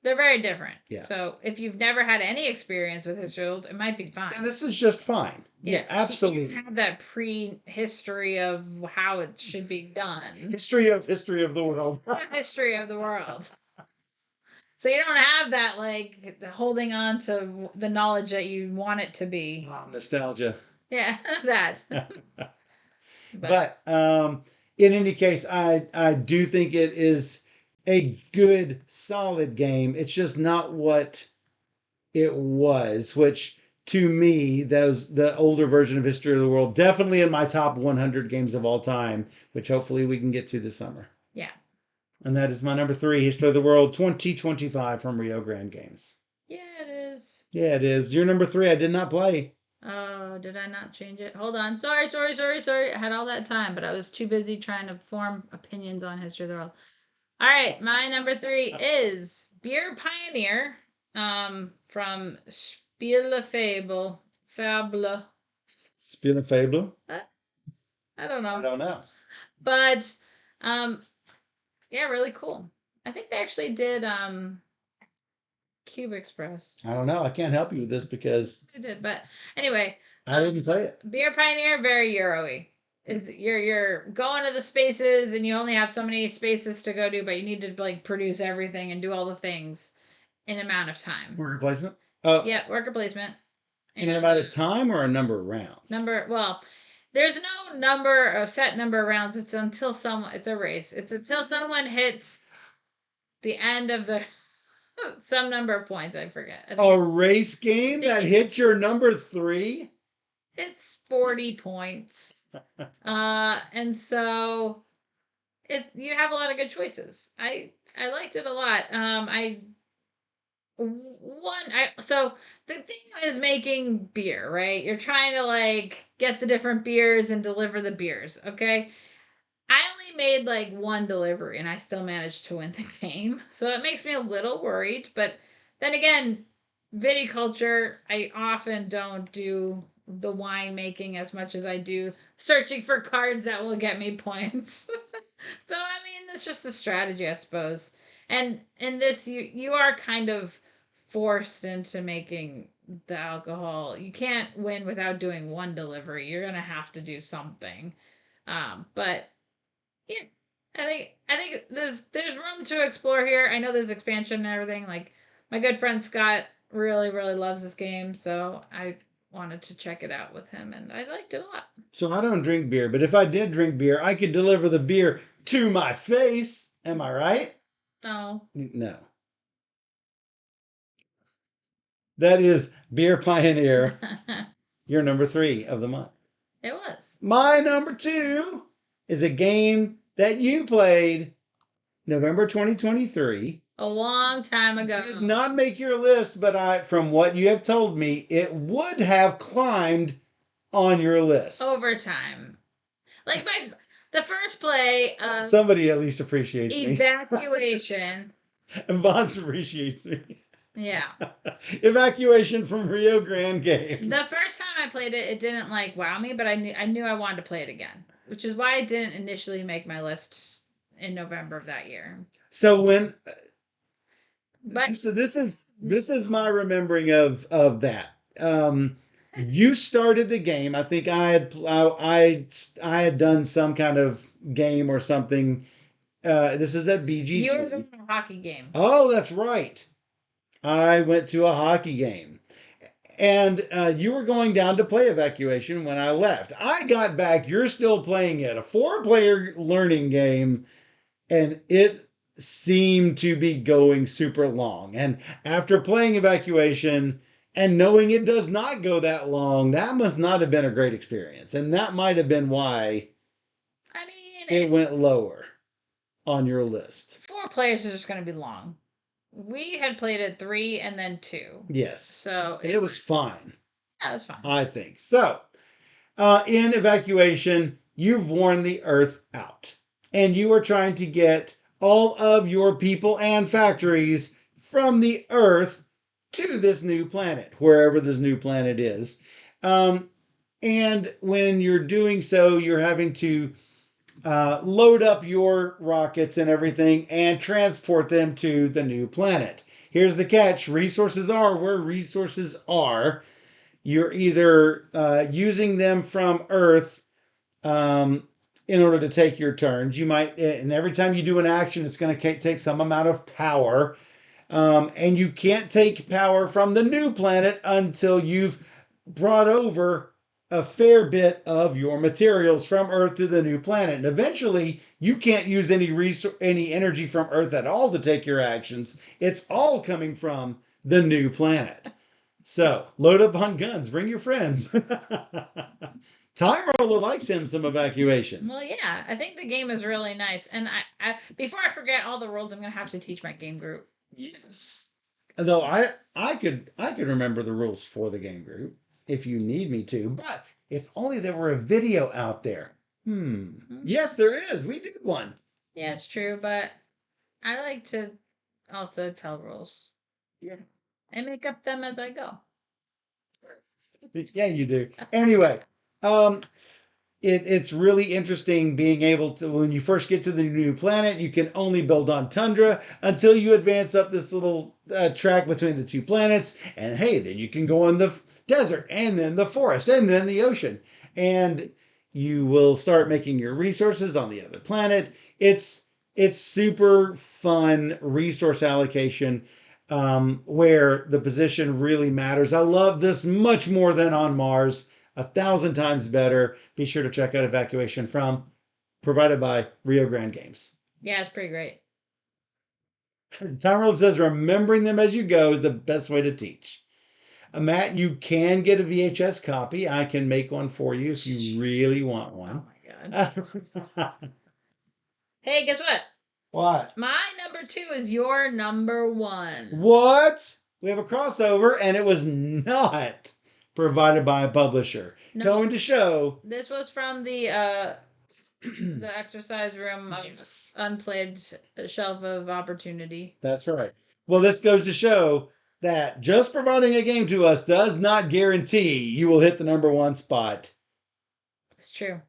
They're very different. Yeah. So if you've never had any experience with History of the World, it might be fine. And this is just fine. Yeah, absolutely. So you have that pre-history of how it should be done. History of the world. History of the world. So you don't have that, like, holding on to the knowledge that you want it to be. Nostalgia. Yeah, that. But in any case, I do think it is a good, solid game. It's just not what it was, which to me, the older version of History of the World, definitely in my top 100 games of all time, which hopefully we can get to this summer. Yeah. And that is my number 3, History of the World 2025 from Rio Grande Games. Yeah, it is. Yeah, it is. Your number 3, I did not play. Oh, did I not change it? Hold on. Sorry. I had all that time, but I was too busy trying to form opinions on History of the World. All right, my number 3 is Beer Pioneer, from Spielefable. Spielefable? I don't know. I don't know. But, yeah, really cool. I think they actually did Cube Express. I don't know. I can't help you with this because They did, but anyway. I didn't play it. Beer Pioneer, very Euro-y. It's you're going to the spaces and you only have so many spaces to go to, but you need to like produce everything and do all the things in an amount of time. Worker placement? Yeah, worker placement. In an amount of time or a number of rounds? There's no set number of rounds. It's a race. It's until someone hits the end of the some number of points, I forget. A race game that hit your number 3? It's 40 points. And so you have a lot of good choices. I liked it a lot. So the thing is making beer, right? You're trying to like get the different beers and deliver the beers, okay? I only made like 1 delivery and I still managed to win the game. So it makes me a little worried, but then again, viticulture, I often don't do the wine making as much as I do searching for cards that will get me points. So I mean, it's just a strategy, I suppose. And in this, you are kind of forced into making the alcohol. You can't win without doing 1 delivery. You're gonna have to do something. But yeah, I think there's room to explore here. I know there's expansion and everything. Like my good friend Scott really loves this game, so I wanted to check it out with him, and I liked it a lot. So I don't drink beer, but if I did drink beer, I could deliver the beer to my face. Am I right? No. No. That is Beer Pioneer, your number 3 of the month. It was. My number 2 is a game that you played November 2023. A long time ago. Did not make your list, but from what you have told me, it would have climbed on your list. Over time. Like the first play of somebody at least appreciates Evacuation. And Bonds appreciates me. Yeah. Evacuation from Rio Grande Games. The first time I played it, it didn't like wow me, but I knew I wanted to play it again, which is why it didn't initially make my list in November of that year. So this is my remembering of that. You started the game. I think I had done some kind of game or something. This is at BGG. You were going to a hockey game. Oh, that's right. I went to a hockey game. And you were going down to play Evacuation when I left. I got back. You're still playing it. A 4-player learning game. And it seemed to be going super long. And after playing Evacuation and knowing it does not go that long, that must not have been a great experience. And that might have been why it went lower on your list. 4 players is just going to be long. We had played it 3 and then 2. Yes. So it was fine. Yeah, it was fine. I think. So, in Evacuation, you've worn the Earth out. And you are trying to get all of your people and factories from the Earth to this new planet, wherever this new planet is. And when you're doing so, you're having to load up your rockets and everything and transport them to the new planet. Here's the catch. Resources are where resources are. You're either using them from Earth in order to take your turns. You might, and every time you do an action, it's going to take some amount of power. And you can't take power from the new planet until you've brought over a fair bit of your materials from Earth to the new planet. And eventually, you can't use any energy from Earth at all to take your actions. It's all coming from the new planet. So, load up on guns. Bring your friends. Time Roller likes him some Evacuation. Well, yeah, I think the game is really nice. And I before I forget all the rules, I'm going to have to teach my game group. Yes. Though I could remember the rules for the game group if you need me to, but if only there were a video out there. Yes, there is. We did one. Yeah, it's true, but I like to also tell rules. Yeah. And make up them as I go. Yeah, you do. Anyway, it's really interesting being able to, when you first get to the new planet, you can only build on tundra until you advance up this little track between the two planets. And hey, then you can go on the desert and then the forest and then the ocean. And you will start making your resources on the other planet. It's super fun resource allocation where the position really matters. I love this much more than on Mars. 1,000 times better. Be sure to check out Evacuation provided by Rio Grande Games. Yeah, it's pretty great. Time World says remembering them as you go is the best way to teach. Matt, you can get a VHS copy. I can make one for you if you really want one. Oh my God. Hey, guess what? What? My number 2 is your number 1. What? We have a crossover, and it was not provided by a publisher. No, going to show. This was from the exercise room of unplayed shelf of opportunity. That's right. Well, this goes to show that just providing a game to us does not guarantee you will hit the number 1 spot. It's true.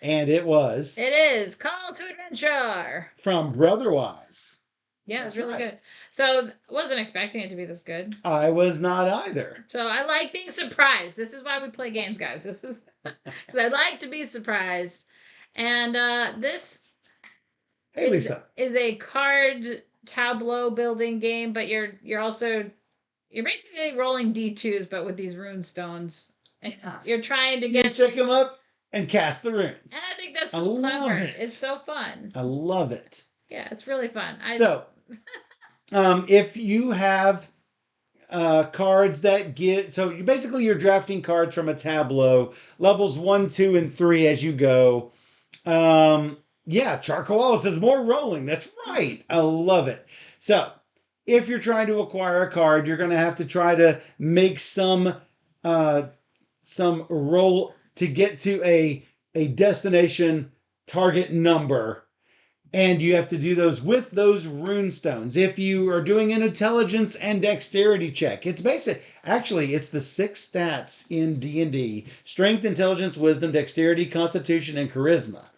And it was. It is Call to Adventure from Brotherwise. Yeah, it's really good. So wasn't expecting it to be this good. I was not either. So I like being surprised. This is why we play games, guys. This is because I like to be surprised. And this Hey, Lisa. Is a card tableau building game, but you're basically rolling D2s, but with these rune stones. And you're trying to You check them up and cast the runes. And I think that's so clever. It's so fun. I love it. Yeah, it's really fun. If you have cards that you're drafting cards from a tableau, levels 1, 2, and 3 as you go. Charcoal says more rolling. That's right. I love it. So, if you're trying to acquire a card, you're going to have to try to make some roll to get to a destination target number. And you have to do those with those rune stones. If you are doing an intelligence and dexterity check, it's basic. Actually, it's the 6 stats in D&D: strength, intelligence, wisdom, dexterity, constitution, and charisma.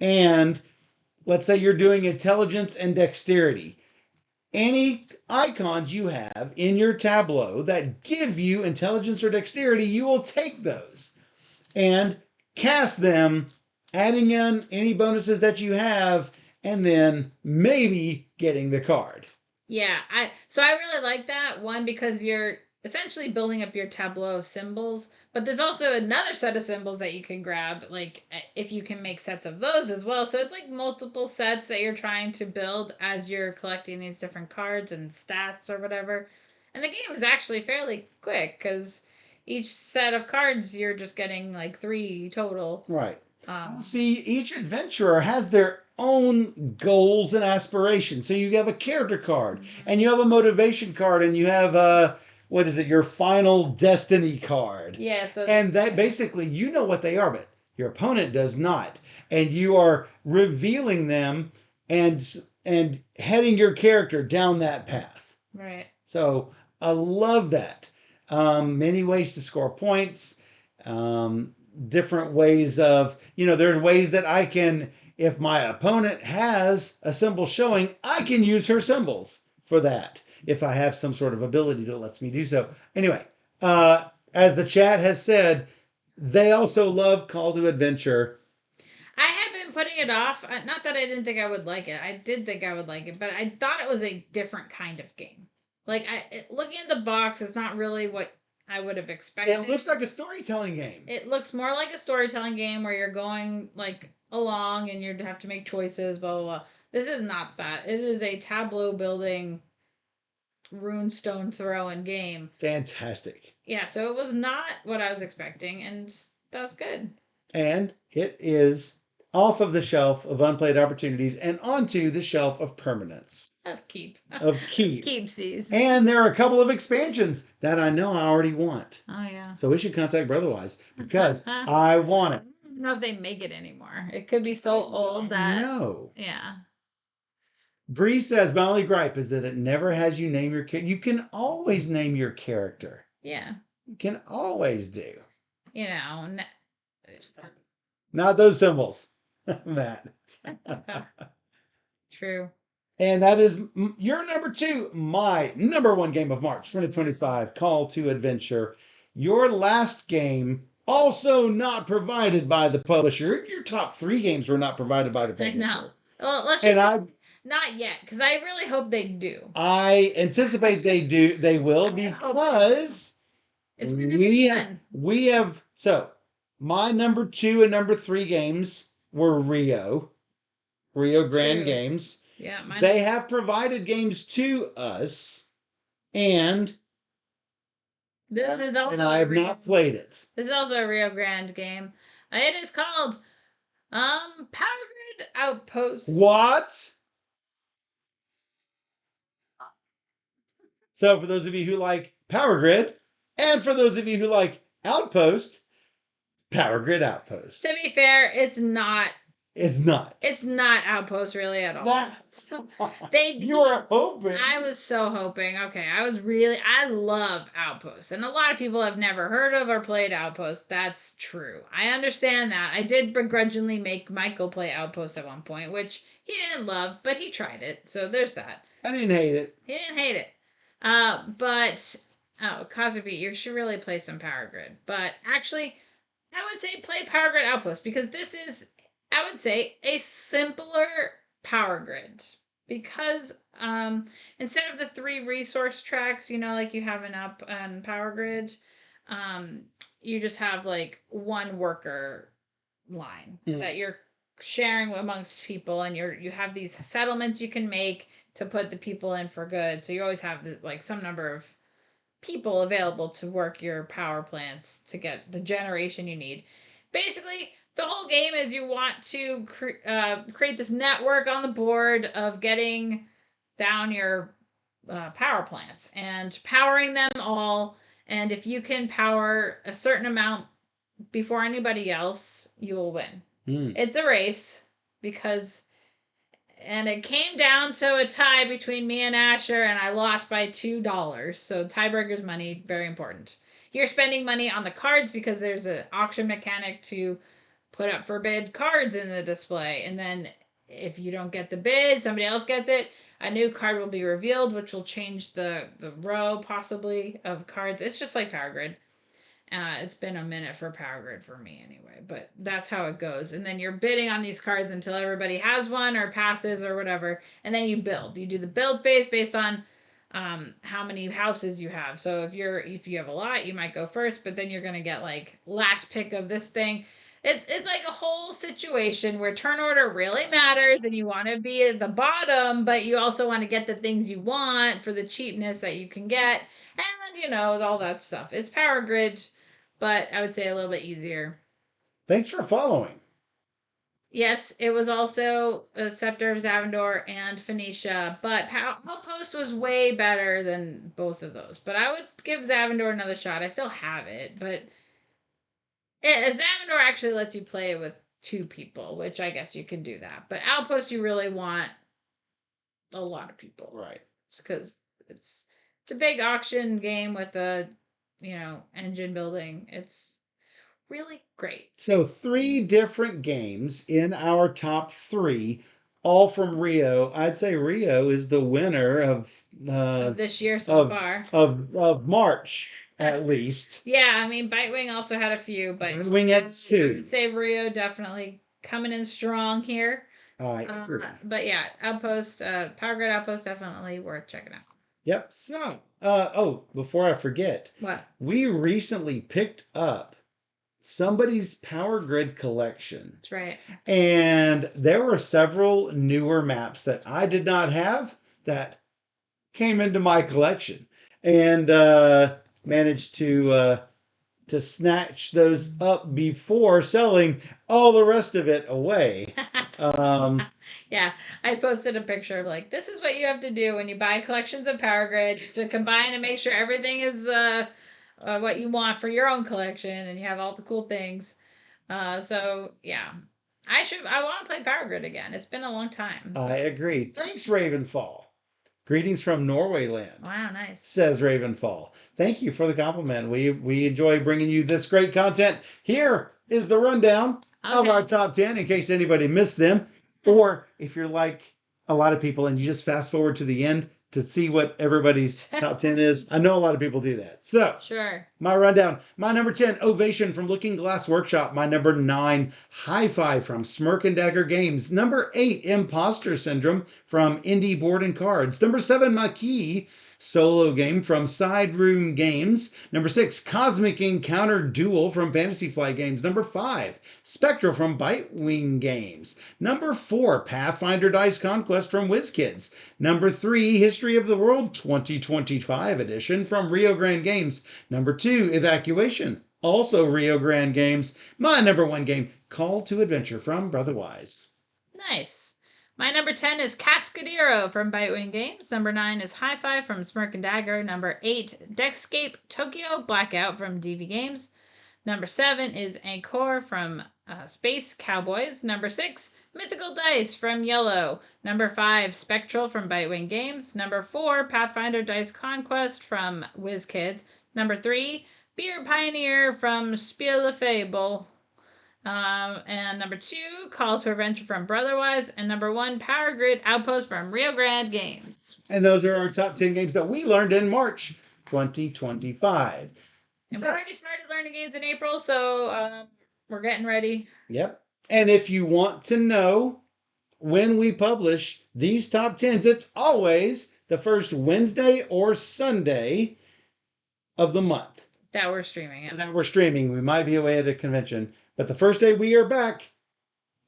And let's say you're doing intelligence and dexterity. Any icons you have in your tableau that give you intelligence or dexterity, you will take those and cast them, adding in any bonuses that you have, and then maybe getting the card. Yeah, I really like that one because you're essentially building up your tableau of symbols, but there's also another set of symbols that you can grab, like if you can make sets of those as well. So it's like multiple sets that you're trying to build as you're collecting these different cards and stats or whatever. And the game is actually fairly quick because each set of cards you're just getting like 3 total. Right. See, each adventurer has their own goals and aspirations. So you have a character card, and you have a motivation card, and you have your final destiny card. Yeah. And that basically, you know what they are, but your opponent does not, and you are revealing them and heading your character down that path. Right. So I love that. Many ways to score points. Different ways of, there's ways that I can, if my opponent has a symbol showing, I can use her symbols for that if I have some sort of ability that lets me do so. Anyway, as the chat has said, they also love Call to Adventure. I have been putting it off. Not that I didn't think I would like it. I did think I would like it, but I thought it was a different kind of game. Like, looking at the box, it's not really what I would have expected. It looks like a storytelling game. It looks more like a storytelling game where you're going like along and you have to make choices, blah blah blah. This is not that. It is a tableau building, runestone throwing game. Fantastic. Yeah, so it was not what I was expecting, and that's good. And it is off of the shelf of unplayed opportunities and onto the shelf of permanence. Of keep. Keepsies. And there are a couple of expansions that I know I already want. Oh, yeah. So we should contact Brotherwise because I want it. I don't know if they make it anymore. It could be so old that... No. Yeah. Bree says, my only gripe is that it never has you name your character. You can always name your character. Yeah. You can always do. Not those symbols. Matt. True. And that is your number 2, my number 1 game of March 2025, Call to Adventure. Your last game, also not provided by the publisher. Your top 3 games were not provided by the publisher. No. Well, let's just not yet, because I really hope they do. I anticipate they do. They will, because we have. So my number 2 and number 3 games were Rio Grande Games. Yeah, they have provided games to us, and this is also. And I have not played it. This is also a Rio Grande game. It is called Power Grid Outpost. What? So for those of you who like Power Grid, and for those of you who like Outpost, Power Grid Outpost. To be fair, it's not. It's not. It's not Outpost really at all. You were hoping. I was so hoping. Okay, I love Outpost. And a lot of people have never heard of or played Outpost. That's true. I understand that. I did begrudgingly make Michael play Outpost at one point, which he didn't love, but he tried it. So there's that. I didn't hate it. He didn't hate it. Cosby, you should really play some Power Grid. But actually, I would say play Power Grid Outpost because this is, I would say, a simpler Power Grid. Because instead of the 3 resource tracks, like you have an up and Power Grid, um, you just have like one worker line that you're sharing amongst people, and you have these settlements you can make to put the people in for good. So you always have like some number of people available to work your power plants to get the generation you need. Basically, the whole game is you want to create this network on the board of getting down your power plants and powering them all. And if you can power a certain amount before anybody else, you will win. It's a race because and it came down to a tie between me and Asher, and I lost by $2. So tiebreaker's money, very important. You're spending money on the cards because there's an auction mechanic to put up for bid cards in the display, and then if you don't get the bid, somebody else gets it. A new card will be revealed, which will change the row possibly of cards. It's just like Power Grid. It's been a minute for Power Grid for me anyway, but that's how it goes. And then you're bidding on these cards until everybody has one or passes or whatever, and then you build. You do the build phase based on how many houses you have. So if you have a lot, you might go first, but then you're gonna get like last pick of this thing. It's like a whole situation where turn order really matters, and you want to be at the bottom, but you also want to get the things you want for the cheapness that you can get, and all that stuff. It's Power Grid, but I would say a little bit easier. Thanks for following. Yes, it was also a Scepter of Zavendor and Phoenicia, but Outpost was way better than both of those. But I would give Zavendor another shot. I still have it, but Zavendor actually lets you play with 2 people, which I guess you can do that. But Outpost, you really want a lot of people, right? Because it's a big auction game with a engine building. It's really great. So 3 different games in our top 3, all from Rio. I'd say Rio is the winner of this year so far. Of March, at least. Yeah, I mean, Bitewing also had a few, but Bitewing had 2. I would say Rio definitely coming in strong here. I agree. But yeah, Outpost, Power Grid Outpost, definitely worth checking out. Yep. So, before I forget, what? We recently picked up somebody's Power Grid collection. That's right. And there were several newer maps that I did not have that came into my collection, and managed to snatch those up before selling all the rest of it away. Yeah, I posted a picture of like, this is what you have to do when you buy collections of Power Grid to combine and make sure everything is what you want for your own collection, and you have all the cool things. So yeah, I want to play Power Grid again. It's been a long time. So. I agree. Thanks, Ravenfall. Greetings from Norway land. Wow, nice. Says Ravenfall. Thank you for the compliment. We enjoy bringing you this great content. Here is the rundown of our top 10 in case anybody missed them. Or if you're like a lot of people and you just fast forward to the end to see what everybody's top 10 is. I know a lot of people do that. So, sure. My rundown. My number 10, Ovation from Looking Glass Workshop. My number 9, High Five from Smirk and Dagger Games. Number 8, Imposter Syndrome from Indie Board and Cards. Number 7, Maquis solo game from Side Room Games. Number 6, Cosmic Encounter Duel from Fantasy Flight Games. Number 5, Spectral from Bitewing Games. Number 4, Pathfinder Dice Conquest from WizKids. Number 3, History of the World 2025 edition from Rio Grande Games. Number 2, Evacuation, also Rio Grande Games. My number 1 game, Call to Adventure from Brotherwise. Nice. My number 10 is Cascadero from Bitewing Games. Number 9 is High Five from Smirk and Dagger. Number 8, Deckscape Tokyo Blackout from DV Games. Number 7 is Anchor from Space Cowboys. Number 6, Mythical Dice from Yellow. Number 5, Spectral from Bitewing Games. Number 4, Pathfinder Dice Conquest from WizKids. Number 3, Beer Pioneer from Spiel the Fable. And number 2, Call to Adventure from Brotherwise. And number 1, Power Grid Outpost from Rio Grande Games. And those are our top 10 games that we learned in March 2025. And we already started learning games in April, so we're getting ready. Yep. And if you want to know when we publish these top 10s, it's always the first Wednesday or Sunday of the month. That we're streaming it. That we're streaming. We might be away at a convention, but the first day we are back,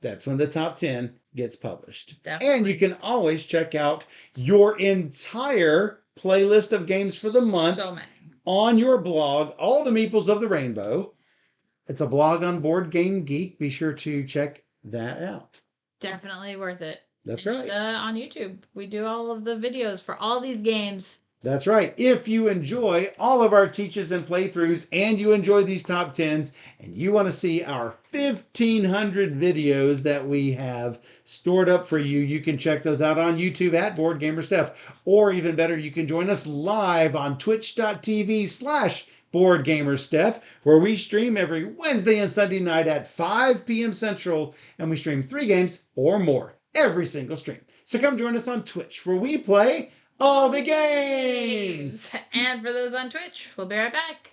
that's when the top 10 gets published. Definitely. And you can always check out your entire playlist of games for the month so many. On your blog, All the Meeples of the Rainbow. It's a blog on Board Game Geek. Be sure to check that out. Definitely worth it. That's right. On YouTube, we do all of the videos for all these games. That's right. If you enjoy all of our teaches and playthroughs and you enjoy these top 10s and you want to see our 1,500 videos that we have stored up for you, you can check those out on YouTube at Board Gamer Steph. Or even better, you can join us live on twitch.tv/BoardGamerSteph, where we stream every Wednesday and Sunday night at 5 p.m. Central, and we stream 3 games or more every single stream. So come join us on Twitch, where we play all the games! And for those on Twitch, we'll be right back.